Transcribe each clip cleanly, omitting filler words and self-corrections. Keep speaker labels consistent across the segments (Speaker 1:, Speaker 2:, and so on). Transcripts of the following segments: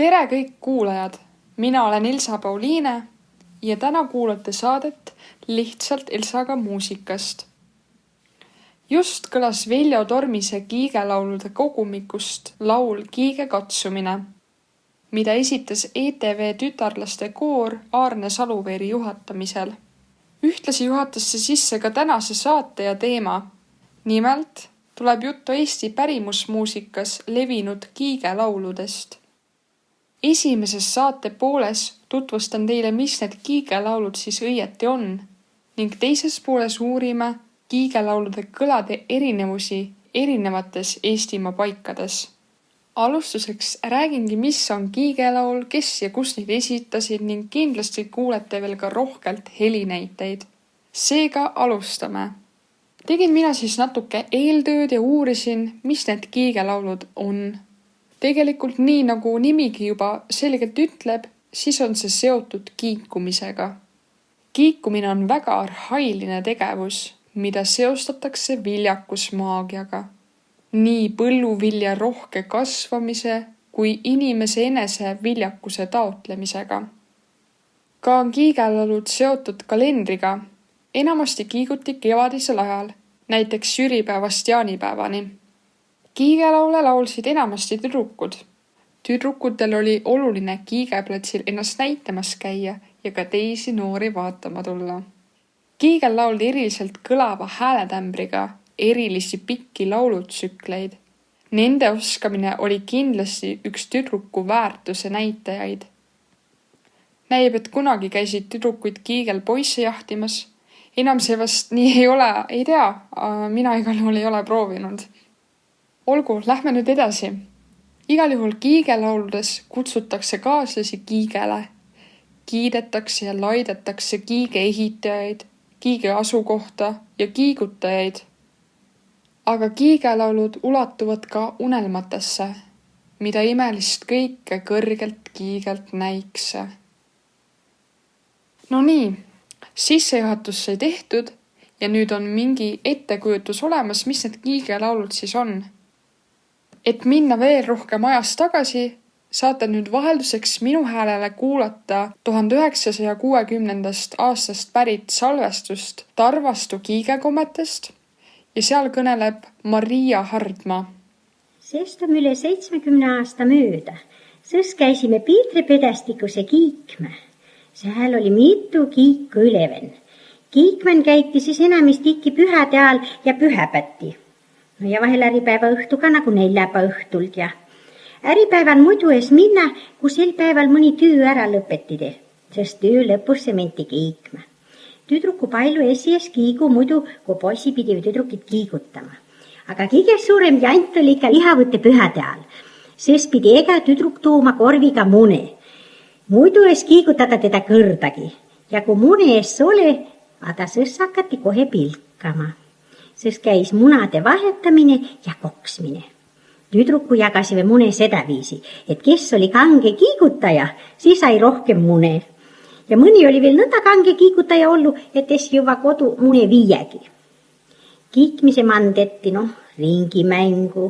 Speaker 1: Tere kõik kuulajad! Mina olen Elsa Pauliine ja täna kuulate saadet Lihtsalt Elsaga muusikast. Just kõlas Veljo Tormise kiigelaulude kogumikust laul Kiige katsumine, mida esitas ETV tütarlaste koor Aarne Saluveeri juhatamisel. Ühtlasi juhatas see sisse ka tänase saate ja teema. Nimelt tuleb juttu Eesti pärimusmuusikas levinud kiigelauludest. Esimeses saate pooles tutvustan teile, mis need kiigelaulud siis õieti on, ning teises pooles uurime kiigelaulude kõlade erinevusi erinevates Eestimaa paikades. Alustuseks räägingi, mis on kiigelaul, kes ja kus neid esitasid ning kindlasti kuulete veel ka rohkelt helinäiteid. Seega alustame. Tegin mina siis natuke eeltööd ja uurisin, mis need kiigelaulud on. Tegelikult nii nagu nimigi juba selgelt ütleb, siis on see seotud kiikumisega. Kiikumine on väga arhailine tegevus, mida seostatakse viljakusmaagiaga. Nii põlluvilja rohke kasvamise kui inimese enese viljakuse taotlemisega. Ka on kiigelaulud seotud kalendriga. Enamasti kiiguti kevadisel ajal, näiteks jüripäevast jaanipäevani. Kiigelaule laulsid enamasti tüdrukud. Tüdrukutel oli oluline kiigeplatsil ennast näitamas käia ja ka teisi noori vaatama tulla. Kiigel lauldi eriliselt kõlava hääletämbriga erilisi pikki laulutsükleid. Nende oskamine oli kindlasti üks tüdruku väärtuse näitajaid. Näib, et kunagi käisid tüdrukuid kiigel poisse jahtimas. Enam see vast nii ei ole, ei tea, mina igal juhul ei ole proovinud. Olgu, lähme nüüd edasi. Igal juhul kiigelauludes kutsutakse kaaslasi kiigele. Kiidetakse ja laidetakse kiige ehitajaid, kiige asukohta ja kiigutajaid. Aga kiigelaulud ulatuvad ka unelmatesse, mida imelist kõike kõrgelt kiigelt näikse. No nii, sissejuhatus sai tehtud ja nüüd on mingi ettekujutus olemas, mis need kiigelaulud siis on. Et minna veel rohkem ajas tagasi, saate nüüd vahelduseks minu häälele kuulata 1960. aastast pärit salvestust Tarvastu kiigekommetest ja seal kõneleb Maria Hardma.
Speaker 2: Sest on üle 70 aasta mööda. Sõs käisime Pietri pedestikuse kiikme. Seal oli mitu kiiku üleven. Kiikmen käiti siis enamist ikki pühade ajal ja pühäpätti. No ja vahel äripäeva õhtu ka nagu neljapäeva õhtult ja äripäeval muidu ees minna, kui sel päeval mõni töö ära lõpetide, sest töö lõpus see menti kiikma. Tüdruku palju esies kiigu muidu, kui poisi pidi tüdrukid kiigutama. Aga kõigest suurem jant oli ikka lihavõtte pühade ajal, sest pidi ega tüdruk tooma korviga mune. Muidu ees kiigutada teda kõrdagi ja kui mune ees ole, aga sõs hakati kohe pilkama. Sest käis munade vahetamine ja koksmine. Tüdruku jagasime mune sedaviisi, et kes oli kange kiigutaja, siis sai rohkem mune. Ja mõni oli veel nõnda kange kiigutaja ollu, et es juba kodu mune viiegi. Kiikmise mandetti, ringimängu,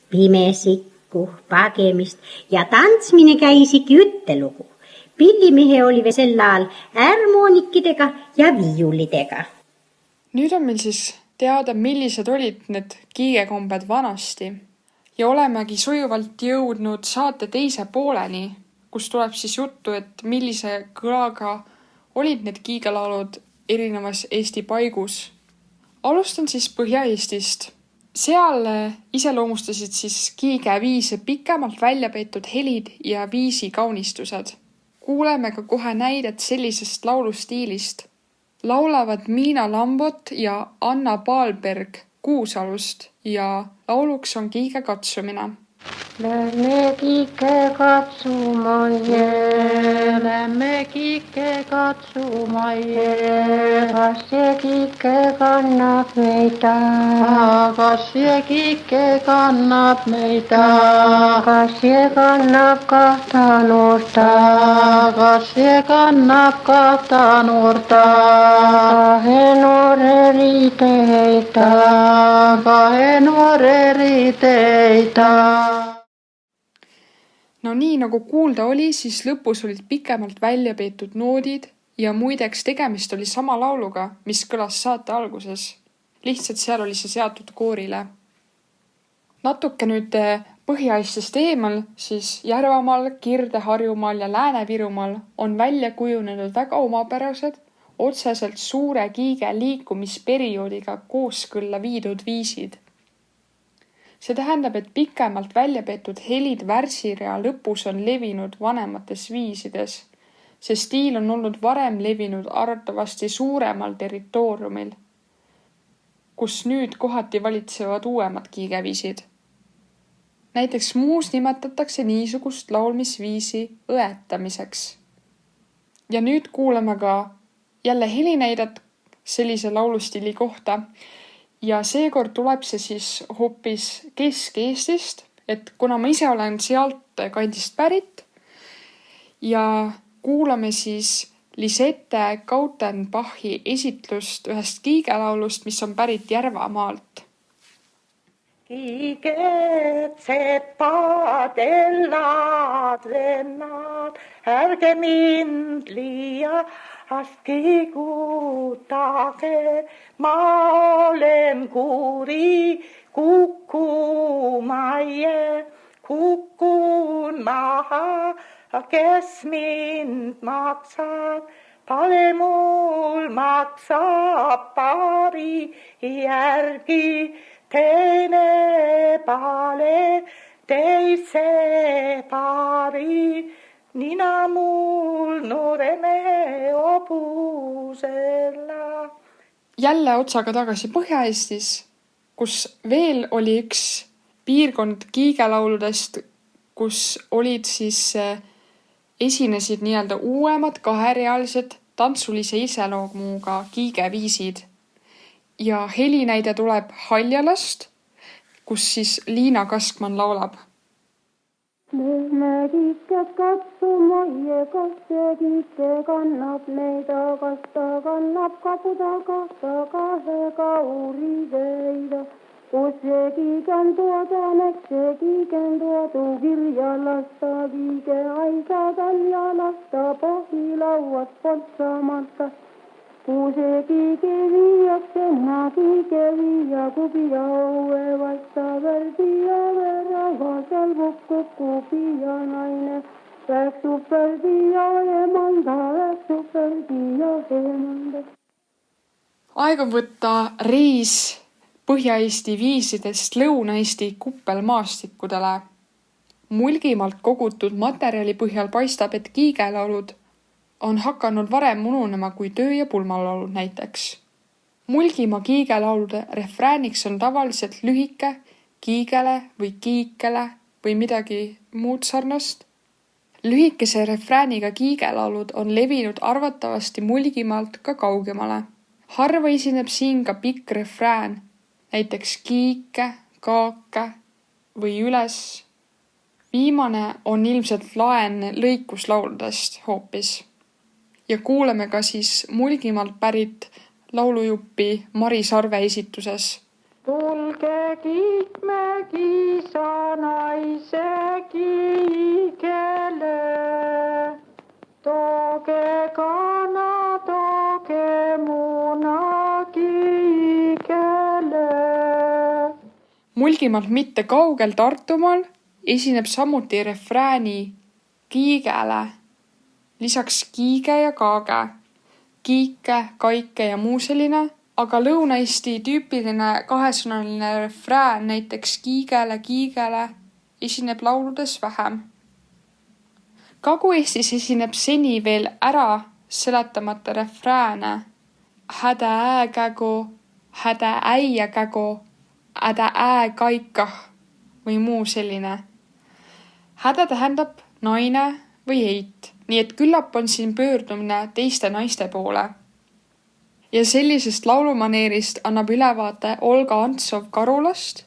Speaker 2: pimesikku, pagemist ja tantsmine käisiki üttelugu. Pillimehe oli veel sel ajal ärmoonikidega ja viiulidega.
Speaker 1: Nüüd on meil siis teada, millised olid need kiigekombed vanasti ja olemegi sujuvalt jõudnud saate teise pooleni, kus tuleb siis juttu, et millise kõlaga olid need kiigelaulud erinevas Eesti paigus. Alustan siis Põhja-Eestist. Seal iseloomustasid siis kiigeviise pikemalt välja peetud helid ja viisi kaunistused. Kuuleme ka kohe näidet sellisest laulustiilist. Laulavad Miina Lambot ja Anna Paalberg Kuusalust ja lauluks on Kiige katsumine.
Speaker 3: Lähme kiike katsuma jee, lähme kiike katsuma jee. Kas see kiike kannab meida? Kas see kiike kannab meida? Kas see kannab kahta noorta? Kas see kannab kahta noorta? Kahe noore riiteita, kahe noore riiteita.
Speaker 1: No nii nagu kuulda oli, siis lõpus olid pikemalt välja peetud noodid ja muideks tegemist oli sama lauluga, mis kõlas saate alguses. Lihtsalt seal oli see seatud koorile. Natuke nüüd Põhja-Eestist eemal, siis Järvamaal, Kirde-Harjumaal ja Lääne-Virumaal on välja kujunenud väga omapärased, otseselt suure kiige liikumisperioodiga kooskõlla viidud viisid. See tähendab, et pikemalt välja peetud helid värsirea lõpus on levinud vanemates viisides. See stiil on olnud varem levinud arvatavasti suuremal territooriumil, kus nüüd kohati valitsevad uuemad kiigeviisid. Näiteks muus nimetatakse niisugust laulmisviisi õetamiseks. Ja nüüd kuulame ka jälle helinäidet sellise laulustiili kohta ja seekord tuleb see siis hoopis Kesk-Eestist, et kuna ma ise olen sealt kandist pärit ja kuulame siis Lisette Kautenbachi esitlust ühest kiigelaulust, mis on pärit Järvamaalt.
Speaker 4: Kiiged, sepad, ellad, vennad, ärge mind liiast kiigutage, ma olen kuri kukkumaie, kukkun maha, kes mind maksab, pale mul maksab paari järgi, teine pale teise paari, nina mul noore mehe hobusella.
Speaker 1: Jälle otsaga tagasi Põhja-Eestis, kus veel oli üks piirkond kiigelauludest, kus olid siis esinesid nii-öelda uuemad kaherealised tantsulise iseloomuga kiigeviisid. Ja helinäide tuleb Haljalast, kus siis Liina Kaskman laulab.
Speaker 3: Lähme kiiked katsuma ja kas see kiike kannab meida, kas ta kannab kapu taga kahega uurideida. Kus see kiige on tuodane, see kiige on tuodu kirja lasta, kiige aisa talja lasta, põhilauad poltsamata. Kuuse kiige viiakse, kiige viia kubia õue vasta, värdia verraga seal kukkub ja naine. Väksub värdia emanda, väksub värdia emanda.
Speaker 1: Aeg on võtta reis Põhja-Eesti viisidest Lõuna-Eesti kuppelmaastikudele. Mulgimaalt kogutud materjali põhjal paistab, et kiigelaulud on hakanud varem ununema kui töö- ja pulmalaulud näiteks. Mulgimaa kiigelaulude refrääniks on tavaliselt lühike, kiigele või kiikele või midagi muud sarnast. Lühikese refrääniga kiigelaulud on levinud arvatavasti Mulgimaalt ka kaugemale. Harva esineb siin ka pikk refrään, näiteks kiike, kaake või üles. Viimane on ilmselt laen lõikuslauludest hoopis. Ja kuuleme ka siis Mulgimaalt pärit laulujuppi Mari Sarve esituses.
Speaker 3: Tulge kiikme kiisa naise kiigele, tooge kana, tooge muna kiigele.
Speaker 1: Mulgimaalt mitte kaugel Tartumaal esineb samuti refrääni kiigele. Lisaks kiige ja kaage, kiike, kaike ja muu selline, aga Lõuna-Eesti tüüpiline kahesõnaline refrään, näiteks kiigele esineb lauludes vähem. Kagu-Eestis esineb seni veel ära seletamata refrääne hädä ääkägo, hädä äiäkägo, hädä ääkaikah või muu selline. Hädä tähendab naine või eit. Nii et küllap on siin pöördumine teiste naiste poole. Ja sellisest laulumaneerist annab ülevaate Olga Antsov Karulast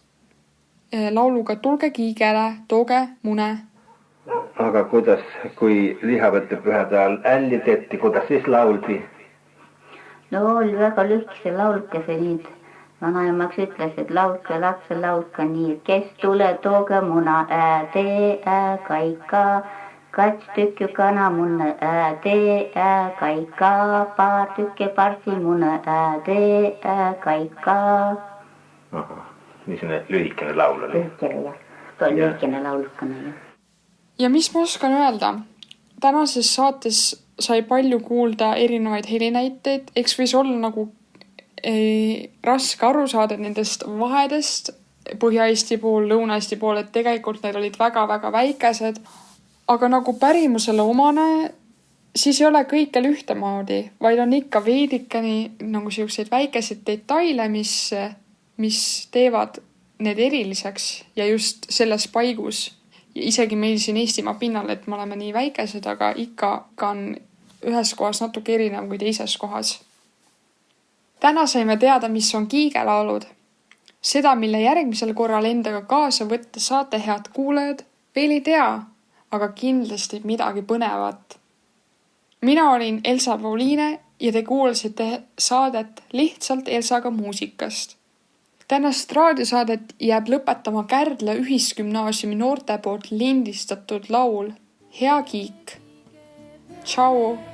Speaker 1: lauluga Tulge kiigele, tooge mune.
Speaker 5: Aga kuidas, kui lihavõttepühade ajal älli tehti, kuidas siis lauldi?
Speaker 6: No oli väga lühkese laulkese, nii Vanaemaks ütles, et laulke, lapsel laulka nii, kes tule, tooge muna, tee, kaika, kats tükki kanamunne, tee, kaika, paar tükki parsimunne, tee, kaika.
Speaker 5: Niisugune lühikene laul oli.
Speaker 6: Lühikene, jah. Too oli lühikene laulukene, jah.
Speaker 1: Ja mis ma oskan öelda? Tänases saates sai palju kuulda erinevaid helinäiteid, eks võis olla nagu raske aru saada nendest vahedest Põhja-Eesti pool, Lõuna-Eesti pool, et tegelikult need olid väga-väga väikesed. Aga nagu pärimusele omane, siis ei ole kõikel ühtemoodi, vaid on ikka veidikeni nagu selliseid väikeseid detaile, mis teevad need eriliseks ja just selles paigus. Ja isegi meil siin Eestimaa pinnal, et me oleme nii väikesed, aga ikka on ühes kohas natuke erinev kui teises kohas. Täna saime teada, mis on kiigelaulud. Seda, mille järgmisel korral endaga kaasa võtta saate, head kuulajad, veel ei tea, aga kindlasti midagi põnevat. Mina olin Elsa Pauliine ja te kuulasite saadet Lihtsalt Elsaga muusikast. Tänast raadiosaadet jääb lõpetama Kärdla Ühisgümnaasiumi noorte poolt lindistatud laul Hea kiik. Tšau!